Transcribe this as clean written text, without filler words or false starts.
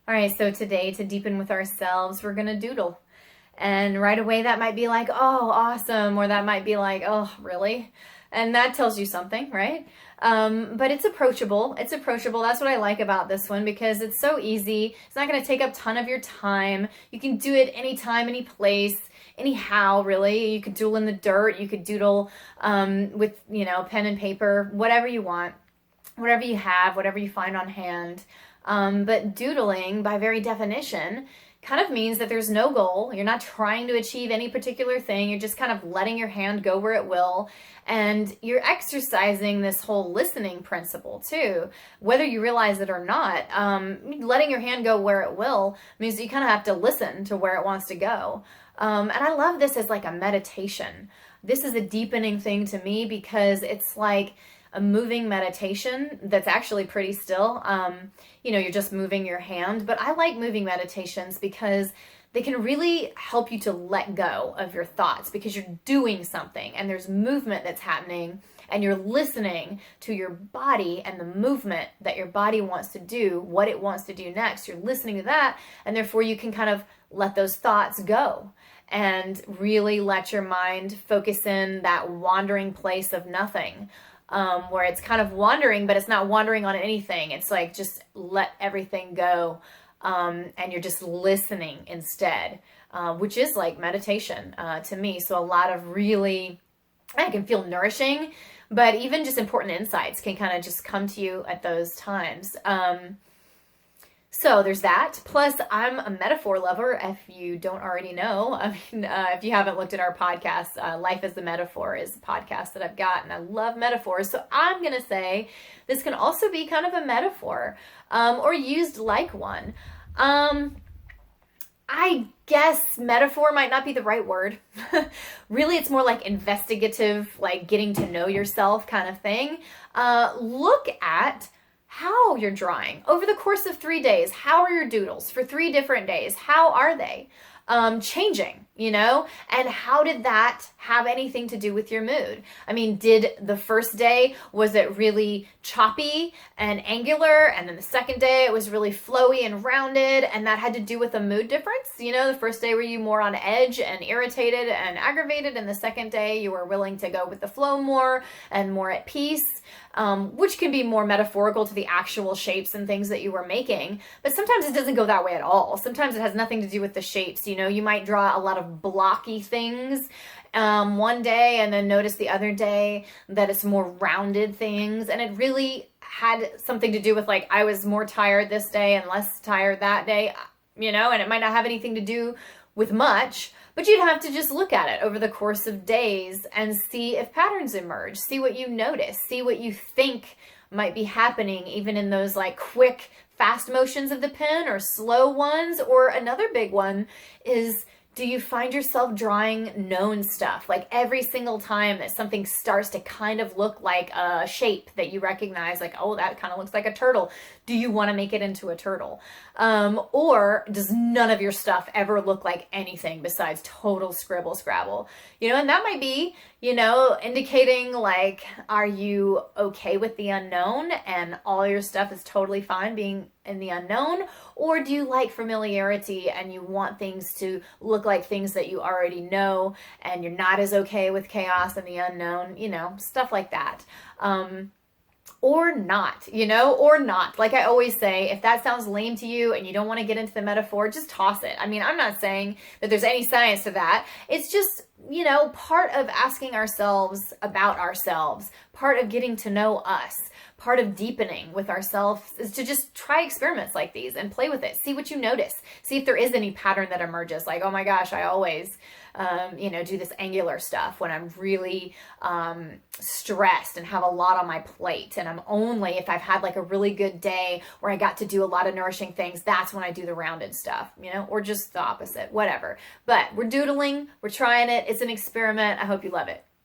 All right, so today to deepen with ourselves, we're gonna doodle. And right away, that might be like, oh, awesome, or that might be like, oh, really? And that tells you something, right? But it's approachable. It's approachable. That's what I like about this one because it's so easy. It's not going to take up a ton of your time. You can do it anytime, any place, anyhow, really. You could doodle in the dirt. You could doodle with, pen and paper, whatever you want, whatever you have, whatever you find on hand. But doodling, by very definition, kind of means that there's no goal. You're not trying to achieve any particular thing. You're just kind of letting your hand go where it will. And you're exercising this whole listening principle too, whether you realize it or not. Letting your hand go where it will means that you kind of have to listen to where it wants to go. And I love this as like a meditation. This is a deepening thing to me because it's like a moving meditation that's actually pretty still. You're just moving your hand, but I like moving meditations because they can really help you to let go of your thoughts because you're doing something and there's movement that's happening and you're listening to your body and the movement that your body wants to do, what it wants to do next. You're listening to that, and therefore you can kind of let those thoughts go and really let your mind focus in that wandering place of nothing. Where it's kind of wandering, but it's not wandering on anything. It's like just let everything go, and you're just listening instead, which is like meditation to me. So a lot of really, I can feel nourishing, but even just important insights can kind of just come to you at those times. So there's that. Plus, I'm a metaphor lover, if you don't already know. I mean, if you haven't looked at our podcast, Life as a Metaphor is a podcast that I've got, and I love metaphors. So I'm going to say this can also be kind of a metaphor, or used like one. I guess metaphor might not be the right word. Really, it's more like investigative, like getting to know yourself kind of thing. Look at how you're drawing over the course of 3 days. How are your doodles for 3 different days? How are they changing, and how did that have anything to do with your mood? I mean, did the first day, was it really choppy and angular, and then the second day it was really flowy and rounded, and that had to do with a mood difference? The first day were you more on edge and irritated and aggravated, and the second day you were willing to go with the flow more and more at peace, which can be more metaphorical to the actual shapes and things that you were making. But sometimes it doesn't go that way at all. Sometimes it has nothing to do with the shapes. You might draw a lot of blocky things one day and then notice the other day that it's more rounded things. And it really had something to do with like, I was more tired this day and less tired that day, and it might not have anything to do with much, but you'd have to just look at it over the course of days and see if patterns emerge, see what you notice, see what you think might be happening, even in those like quick, fast motions of the pen or slow ones. Or another big one is, do you find yourself drawing known stuff? Like every single time that something starts to kind of look like a shape that you recognize, like, oh, that kind of looks like a turtle. Do you want to make it into a turtle? Or does none of your stuff ever look like anything besides total scribble scrabble? And that might be, indicating like, are you okay with the unknown and all your stuff is totally fine being in the unknown? Or do you like familiarity and you want things to look like things that you already know and you're not as okay with chaos and the unknown, stuff like that. Or not, or not. Like I always say, if that sounds lame to you and you don't want to get into the metaphor, just toss it. I mean, I'm not saying that there's any science to that. It's just, part of asking ourselves about ourselves, part of getting to know us, part of deepening with ourselves is to just try experiments like these and play with it. See what you notice. See if there is any pattern that emerges. Like, oh my gosh, I always, do this angular stuff when I'm really stressed and have a lot on my plate. And I'm only, if I've had like a really good day where I got to do a lot of nourishing things, that's when I do the rounded stuff, or just the opposite, whatever. But we're doodling, we're trying it. It's an experiment. I hope you love it.